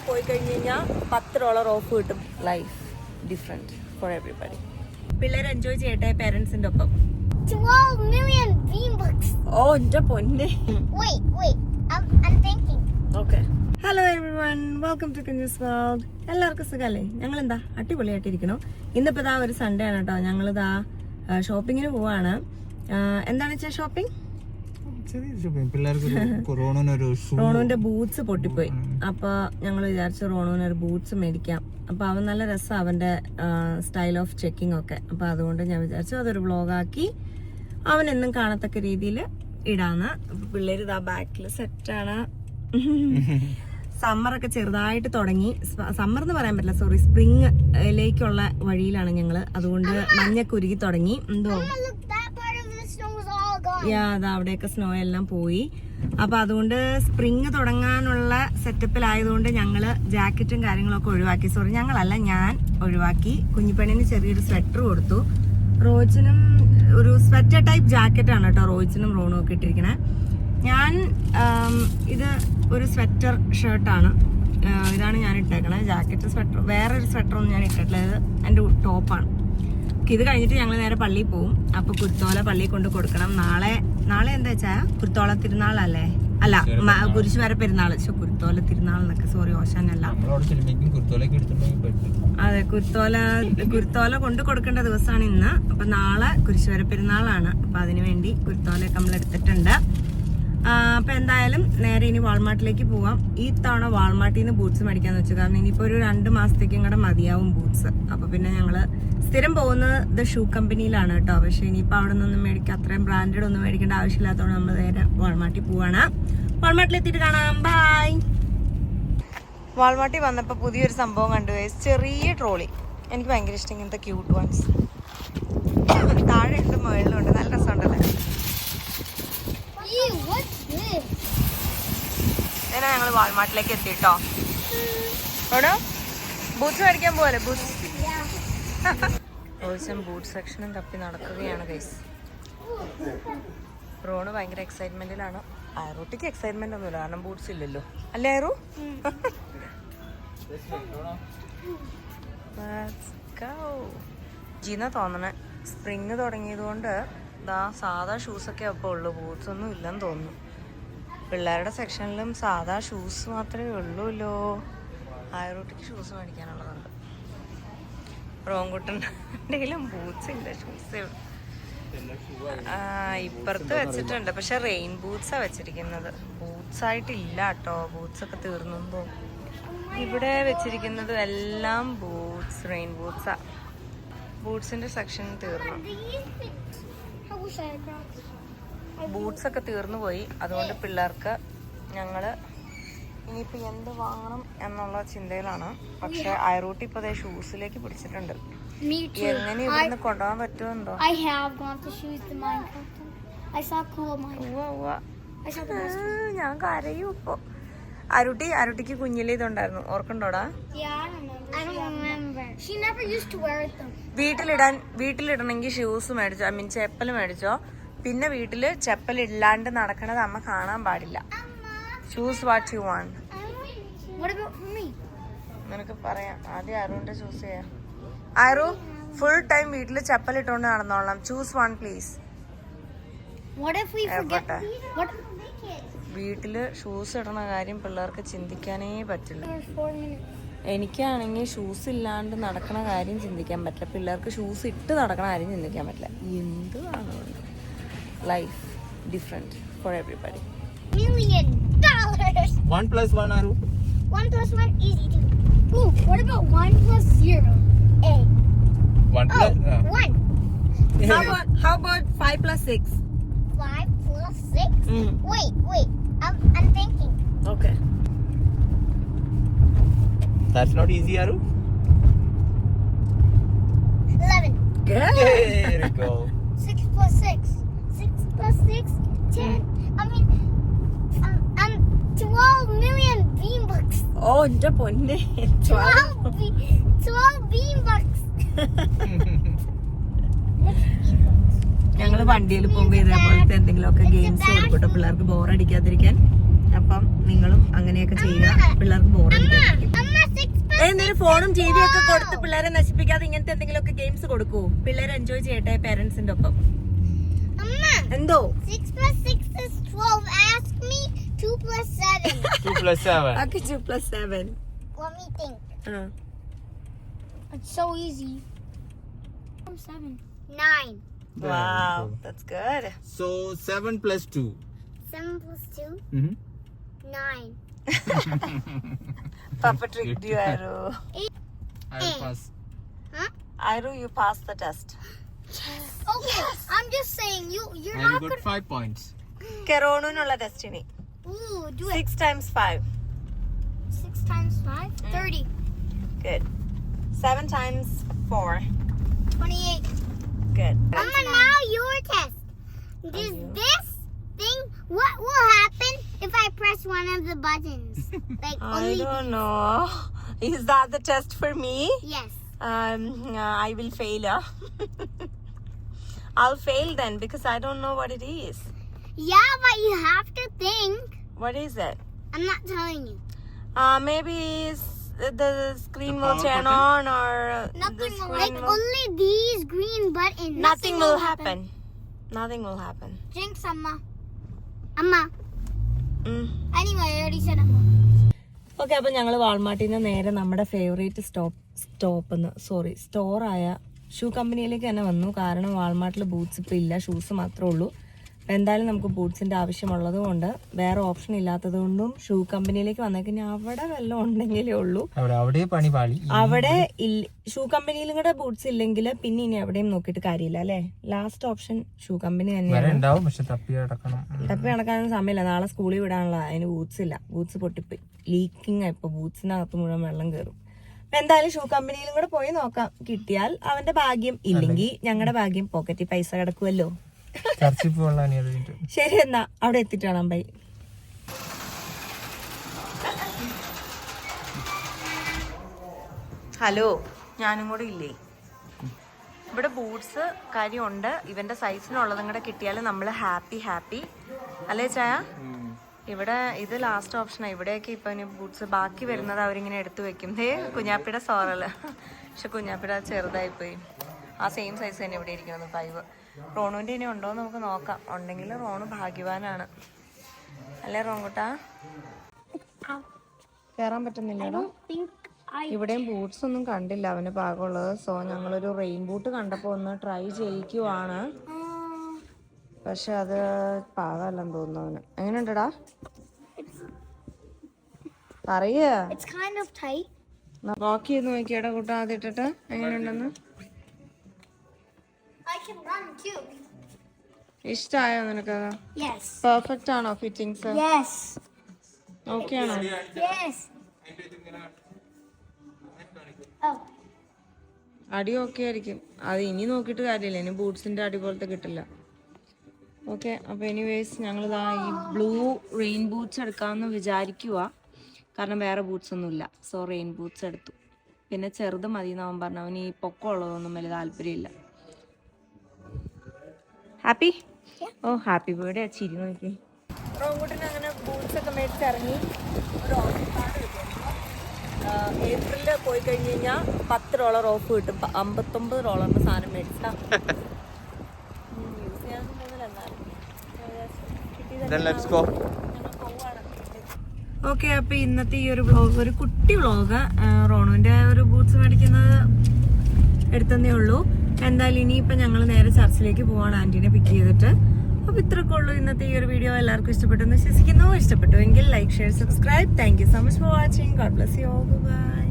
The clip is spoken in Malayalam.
പോയി കഴിഞ്ഞ് കഴിഞ്ഞാൽ $10 ഓഫ് കിട്ടും. Life different four everybody. പിള്ളേർ എൻജോയ് ചെയ്യട്ടെ പേരൻസിന്റെ ഒപ്പം. 12 million V-Bucks. ഓ എന്റെ പൊന്നെ. Wait. I'm thinking. Okay. Hello everyone, welcome to Kunjoos world. എല്ലാവർക്കും സുഖല്ലേ? ഞങ്ങളെന്താ അടിപൊളിയായിട്ടിരിക്കണോ? ഇന്നിപ്പോ ഇതാ ഒരു സൺഡേ ആണ് കേട്ടോ. ഞങ്ങളിതാ ഷോപ്പിങ്ങിന് പോവാണ്. എന്താണ് വെച്ചാൽ ഷോപ്പിംഗ്? റോണുവിന്റെ ബൂട്ട്സ് പൊട്ടിപ്പോയി. അപ്പൊ ഞങ്ങൾ വിചാരിച്ചു റോണുവിന് ഒരു ബൂട്ട്സ് മേടിക്കാം. അപ്പൊ അവൻ നല്ല രസം അവന്റെ സ്റ്റൈൽ ഓഫ് ചെക്കിംഗ് ഒക്കെ. അപ്പൊ അതുകൊണ്ട് ഞാൻ വിചാരിച്ചു അതൊരു വ്ളോഗാക്കി അവൻ എന്നും കാണത്തക്ക രീതിയിൽ ഇടാന്ന്. പിള്ളേര് ഇതാ ബാക്കിൽ സെറ്റാണ്. സമ്മറൊക്കെ ചെറുതായിട്ട് തുടങ്ങി. സമ്മർ എന്ന് പറയാൻ പറ്റില്ല, സോറി, സ്പ്രിംഗിലേക്കുള്ള വഴിയിലാണ് ഞങ്ങള്. അതുകൊണ്ട് മഞ്ഞൊക്കെ ഉരുകി തുടങ്ങി. എന്തോ അതാ അവിടെയൊക്കെ സ്നോ എല്ലാം പോയി. അപ്പൊ അതുകൊണ്ട് സ്പ്രിങ് തുടങ്ങാനുള്ള സെറ്റപ്പിലായതുകൊണ്ട് ഞങ്ങള് ജാക്കറ്റും കാര്യങ്ങളൊക്കെ ഒഴിവാക്കി. സോറി, ഞങ്ങളല്ല, ഞാൻ ഒഴിവാക്കി. കുഞ്ഞിപ്പെണ്ണിന് ചെറിയൊരു സ്വെറ്റർ കൊടുത്തു. റോജിനും ഒരു സ്വെറ്റർ ടൈപ്പ് ജാക്കറ്റ് ആണ് കേട്ടോ റോജിനും റോണും ഒക്കെ ഇട്ടിരിക്കണേ. ഞാൻ ഇത് ഒരു സ്വെറ്റർ ഷർട്ടാണ്, ഇതാണ് ഞാൻ ഇട്ടേക്കണേ. ജാക്കറ്റ് സ്വെറ്റർ വേറൊരു സ്വെറ്ററൊന്നും ഞാൻ ഇട്ടിട്ടില്ല. ഇത് എൻ്റെ ടോപ്പാണ്. ഇത് കഴിഞ്ഞിട്ട് ഞങ്ങൾ നേരെ പള്ളിയിൽ പോവും. അപ്പൊ കുരുത്തോല പള്ളിയിൽ കൊണ്ട് കൊടുക്കണം. നാളെ എന്താ വെച്ചാ കുരുത്തോല തിരുനാളല്ലേ? അല്ല, കുരിശുമര പെരുന്നാള്. കുരുത്തോല തിരുനാൾ എന്നൊക്കെ, സോറി, ഓശാനല്ല. അതെ, കുരുത്തോല കൊണ്ട് കൊടുക്കേണ്ട ദിവസമാണ് ഇന്ന്. അപ്പൊ നാളെ കുരിശുമര പെരുന്നാളാണ്. അപ്പൊ അതിനുവേണ്ടി കുരുത്തോലയൊക്കെ നമ്മൾ എടുത്തിട്ടുണ്ട്. അപ്പൊ എന്തായാലും നേരെ ഇനി വാൾമാർട്ടിലേക്ക് പോവാം. ഈ തവണ വാൾമാർട്ടിൽ നിന്ന് ബൂട്ട്സ് മേടിക്കാന്ന് വെച്ചു. കാരണം ഇനിയിപ്പോ ഒരു 2 മാസത്തേക്കും കൂടെ മതിയാവും ബൂട്ട്സ്. അപ്പൊ പിന്നെ ഞങ്ങള് സ്ഥിരം പോകുന്നത് ദ ഷൂ കമ്പനിയിലാണ് കേട്ടോ. പക്ഷെ ഇനിയിപ്പോ അവിടെ നിന്നൊന്നും മേടിക്കാം, അത്രയും ബ്രാൻഡഡ് ഒന്നും മേടിക്കേണ്ട ആവശ്യമില്ലാത്തതുകൊണ്ട് നമ്മൾ നേരെ വാൾമാർട്ടിൽ പോവാണ്. വാൾമാർട്ടിൽ എത്തിയിട്ട് കാണാം. ബൈ. വാൾമാർട്ടിൽ വന്നപ്പോ പുതിയൊരു സംഭവം കണ്ടു. ചെറിയ ട്രോളി. എനിക്ക് ഭയങ്കര ഇഷ്ടം ഇങ്ങനത്തെ ക്യൂട്ട് വൺസ്. താഴെ ഉണ്ട്, മുകളിലുണ്ട്. നല്ല രസമുണ്ടല്ലേ? ഇങ്ങനെ ഞങ്ങൾ വാൾമാർട്ടിലേക്ക് എത്തിട്ടോ. അവിടെ ബൂട്ട്സ് മേടിക്കാൻ പോവല്ലേ? ബൂട്ട്സ് റോയ്സും ബൂട്ട് സെക്ഷനും തപ്പി നടക്കുകയാണ് ഗൈസ്. റോണ് ഭയങ്കര എക്സൈറ്റ്മെന്റിലാണ്. ആറൂട്ടിക്ക് എക്സൈറ്റ്മെന്റ് ഒന്നുമില്ല, കാരണം ബൂട്ട്സ് ഇല്ലല്ലോ, അല്ലേ ആറു? ജീന തോന്നണേ സ്പ്രിങ് തുടങ്ങിയത് കൊണ്ട് സാധാ ഷൂസൊക്കെ അപ്പോൾ ഉള്ളു, ബൂട്ട്സ് ഒന്നും ഇല്ലെന്ന് തോന്നുന്നു. പിള്ളേരുടെ സെക്ഷനിലും സാധാ ഷൂസ് മാത്രമേ ഉള്ളൂല്ലോ. ആറൂട്ടിക്ക് ഷൂസ് മേടിക്കാനുള്ളതുണ്ട്. റോങ്കുട്ടൻ്റെയിലും ബൂട്ട്സ് ഇല്ല, ഷൂസേ ഉള്ളൂ. ഇപ്പുറത്ത് വെച്ചിട്ടുണ്ട്, പക്ഷെ റെയിൻ ബൂട്ട്സാ വെച്ചിരിക്കുന്നത്. ബൂട്ട്സ് ആയിട്ടില്ല കേട്ടോ, ബൂട്ട്സ് ഒക്കെ തീർന്നു തോന്നുന്നു. ഇവിടെ വെച്ചിരിക്കുന്നത് എല്ലാം ബൂട്ട്സ്, റെയിൻ ബൂട്ട്സാ. ബൂട്ട്സിന്റെ സെക്ഷൻ തീർന്നു, ബൂട്ട്സ് ഒക്കെ തീർന്നു പോയി. അതുകൊണ്ട് പിള്ളേർക്ക് ഞങ്ങള് ഇനിയിപ്പോ എന്ത് വാങ്ങണം എന്നുള്ള ചിന്തയിലാണ്. പക്ഷെ ഐറൂട്ടി ഇപ്പൊ ഷൂസിലേക്ക് പിടിച്ചിട്ടുണ്ട്. എങ്ങനെ ഇവിടുന്ന് കൊണ്ടുപോകാൻ പറ്റുമെന്തോ. ഞാൻ കരയും ഇപ്പൊ. അരുട്ടിക്ക് കുഞ്ഞിലേ ഇതുണ്ടായിരുന്നു, ഓർക്കണ്ടോടാ? വീട്ടിലിടണമെങ്കിൽ ഷൂസ് മേടിച്ചോ, ഐ മീൻ ചെപ്പൽ മേടിച്ചോ. പിന്നെ വീട്ടില് ചെപ്പൽ ഇല്ലാണ്ട് നടക്കണത് അമ്മ കാണാൻ പാടില്ല. Choose what you want. നിനക്ക് പറയാം, ആദ്യം ആരുണ്ട് ചൂസ് ചെയ്യാം. ആരു ഫുൾ ടൈം വീട്ടില് ചെപ്പൽ ഇട്ടോണ്ട് നടന്നോളാം. Choose one please. വീട്ടില് ഷൂസ് ഇടണ കാര്യം പിള്ളേർക്ക് ചിന്തിക്കാനേ പറ്റില്ല. എനിക്കാണെങ്കിൽ ഷൂസ് ഇല്ലാണ്ട് നടക്കണ കാര്യം ചിന്തിക്കാൻ പറ്റില്ല. പിള്ളേർക്ക് ഷൂസ് ഇട്ട് നടക്കണ കാര്യം ചിന്തിക്കാൻ പറ്റില്ല. എന്താണ് life different four everybody. $1,000,000. 1 plus 1 Aru. 1 plus 1 easy to. Ooh, what about 1 plus 0? A. 1 plus 1. How about 5 plus 6? 5 plus 6? Wait. I'm thinking. Okay. That's not easy, Aru. 11. Good. There you go. 6 plus 6. 6 plus 6, 10. I mean, 12 million V-Bucks. ഓ എന്റെ പൊന്നെ, 12 V-Bucks. ഞങ്ങള് വണ്ടിയിൽ പോകുമ്പോ ഇതേപോലത്തെ എന്തെങ്കിലുമൊക്കെ ഗെയിംസ് കൊടുക്കട്ടോ പിള്ളേർക്ക് ബോറടിക്കാതിരിക്കാൻ. അപ്പം നിങ്ങളും അങ്ങനെയൊക്കെ ചെയ്യുക, പിള്ളേർക്ക് ബോറടിക്കാതിരിക്കും. എന്നൊരു ഫോണും ടിവിയും ഒക്കെ കൊടുത്ത് പിള്ളേരെ നശിപ്പിക്കാതെ ഇങ്ങനത്തെ എന്തെങ്കിലുമൊക്കെ ഗെയിംസ് കൊടുക്കൂ. പിള്ളേരെ എൻജോയ് ചെയ്യട്ടെ പേരന്റ്സിന്റെ ഒപ്പം. എന്തോ 6 plus 6 is 12. Ask me 2 plus 7. 2 plus 7. Okay, 2 plus 7. Let me think. Uh. It's so easy. 7. 9. Wow, that's good. So 7 plus 2. 7 plus 2. Mm-hmm. 9. Papa tricked you, Aru. I will pass. Huh? Aru, you passed the test. Okay, I'm just saying you're I not got gonna. 5 points. കെറോണിനുള്ള ടെസ്റ്റിനി Ooh, do it. 6 times 5. 6 times 5. 30. Good. 7 times 4. 28. Good. Mama, now your test. Does this thing? What will happen if I press one of the buttons? Like I only. don't know. Is that the test for me? Yes. I will fail. I'll fail then because I don't know what it is. Yeah, but you have to think. What is it? I'm not telling you. Maybe the screen The will power turn button? on or Nothing the will screen like will... only these green buttons. Nothing will happen. Nothing will happen. Jinx, Amma. Amma. Mm. Anyway, I already said Amma. Okay, അപ്പം ഞങ്ങൾ വാൾമാർട്ടിൽ നിന്ന് നേരെ നമ്മുടെ ഫേവറേറ്റ് സ്റ്റോറായ ഷൂ കമ്പനിയിലേക്ക് തന്നെ വന്നു. കാരണം വാൾമാർട്ടിൽ ബൂട്ട്സ് ഇപ്പം ഇല്ല, ഷൂസ് മാത്രമേ ഉള്ളൂ. അപ്പം എന്തായാലും നമുക്ക് ബൂട്ട്സിൻ്റെ ആവശ്യമുള്ളത് കൊണ്ട് വേറെ ഓപ്ഷൻ ഇല്ലാത്തത് കൊണ്ടും ഷൂ കമ്പനിയിലേക്ക് വന്നേക്കന്നെ അവിടെ വല്ലതും ഉണ്ടെങ്കിലേ ഉള്ളൂ. അവിടെ പണി പാളി. അവിടെ ഷൂ കമ്പനിയിലും കൂടെ ബൂട്ട്സ് ഇല്ലെങ്കിൽ പിന്നെ ഇനി എവിടെയും നോക്കിയിട്ട് കാര്യമില്ല അല്ലേ. ലാസ്റ്റ് ഓപ്ഷൻ ഷൂ കമ്പനി തന്നെയാണ്. പക്ഷെ തപ്പി നടക്കാനൊന്നും സമയമില്ല. നാളെ സ്കൂളിൽ വിടാനുള്ള അതിന് ബൂട്ട്സ് ഇല്ല. ബൂട്ട്സ് പൊട്ടിപ്പോയി, ലീക്കിംഗ് ആയി. ഇപ്പൊ ബൂട്ട്സിനകത്ത് മുഴുവൻ വെള്ളം കയറും. അപ്പൊ എന്തായാലും ഷൂ കമ്പനിയിലും കൂടെ പോയി നോക്കാം. കിട്ടിയാൽ അവന്റെ ഭാഗ്യം, ഇല്ലെങ്കിൽ ഞങ്ങളുടെ ഭാഗ്യം. പോക്കറ്റിൽ പൈസ കിടക്കുമല്ലോ. ശരി, എന്നാ അവിടെ എത്തിയിട്ട് കാണാം. ബൈ. ഹലോ, ഞാനും കൂടെ ഇല്ലേ ഇവിടെ. ബൂട്ട്സ് കാര്യമുണ്ട്, ഇവന്റെ സൈസിനുള്ളതും കൂടെ കിട്ടിയാൽ നമ്മൾ ഹാപ്പി അല്ലേ ചായ? ഇവിടെ ഇത് ലാസ്റ്റ് ഓപ്ഷനാണ്. ഇവിടെയൊക്കെ ഇപ്പൊ ബൂട്ട്സ് ബാക്കി വരുന്നത് അവരിങ്ങനെ എടുത്തു വെക്കും. കുഞ്ഞാപ്പിയുടെ സോറല്, പക്ഷെ കുഞ്ഞാപ്പിയുടെ ചെറുതായിപ്പോയി. ആ സെയിം സൈസ് തന്നെ ഇവിടെ ഇരിക്കുന്നത് 5. റോണുവിൻ്റെ ഇനി ഉണ്ടോ എന്ന് നമുക്ക് നോക്കാം. ഉണ്ടെങ്കിൽ റോണു ഭാഗ്യവാനാണ് അല്ലേ റോങ്കുട്ടാ? കയറാൻ പറ്റുന്നില്ലടോ. ഇവിടെയും ബൂട്ട്സ് ഒന്നും കണ്ടില്ല അവന് പാകമുള്ളത്. സോ ഞങ്ങളൊരു റെയിൻ ബൂട്ട് കണ്ടപ്പോൾ ഒന്ന് ട്രൈ ചെയ്യിക്കുവാണ്. പക്ഷെ അത് പാകമല്ലെന്ന് തോന്നുന്നു അവന്. എങ്ങനെയുണ്ടടാ പറയാ? വാക്ക് ചെയ്ത് നോക്കിയാടാ കൂട്ടാ ആദ്യം ഇട്ടിട്ട് എങ്ങനെയുണ്ടെന്ന്. ഇഷ്ടായോ നിനക്ക്? പെർഫെക്റ്റ് ആണോ ഫിറ്റിംഗ്സ്? ഓക്കെ ആണോ? അടി ഓക്കെ ആയിരിക്കും. അത് ഇനി നോക്കിയിട്ട് കാര്യമില്ല, ഇനി ബൂട്ട്സിന്റെ അടി പോലത്തെ കിട്ടില്ല. ഓക്കെ, അപ്പോൾ എനിവേസ് ഞങ്ങളിതാ ഈ ബ്ലൂ റെയിൻ ബൂട്ട്സ് എടുക്കാമെന്ന് വിചാരിക്കുക. കാരണം വേറെ ബൂട്ട്സ് ഒന്നുമില്ല. സോ റെയിൻ ബൂട്ട്സ് എടുത്തു. പിന്നെ ചെറുത് മതി എന്ന് അവൻ പറഞ്ഞു. അവന് ഈ പൊക്കമുള്ളതൊന്നും വലിയ താല്പര്യമില്ല. ഹാപ്പി? ഓ ഹാപ്പി ബർത്ത്ഡേ. ചിരി നോക്കി. റോങ്കുട്ടിന് അങ്ങനെ ബൂട്ട്സ് ഒക്കെ മേടിച്ചിറങ്ങി. ഒരു ഓഫർ കാർഡ് കിട്ടും. ഏപ്രിലിൽ പോയി കഴിഞ്ഞ് കഴിഞ്ഞാൽ $10 ഓഫ് കിട്ടും. $59 സാധനം മേടിച്ചാ യൂസ് ചെയ്യാൻ ഓക്കെ. അപ്പൊ ഇന്നത്തെ ഈ ഒരു വ്ളോഗ്, ഒരു കുട്ടി വ്ളോഗ്, റോണുവിന്റെ ഒരു ബൂട്ട്സ് മേടിക്കുന്നത് എടുത്തതേ ഉള്ളൂ. എന്തായാലും ഇനിയിപ്പോൾ ഞങ്ങൾ നേരെ ചർച്ചിലേക്ക് പോവാണ് ആൻറ്റീനെ പിക്ക് ചെയ്തിട്ട്. അപ്പോൾ ഇത്രയൊക്കെ ഉള്ളൂ ഇന്നത്തെ ഈ ഒരു വീഡിയോ. എല്ലാവർക്കും ഇഷ്ടപ്പെട്ടെന്ന് വിശ്വസിക്കുന്നു. ഇഷ്ടപ്പെട്ടു എങ്കിൽ like, share, subscribe. Thank you so much for watching. God bless you all. By.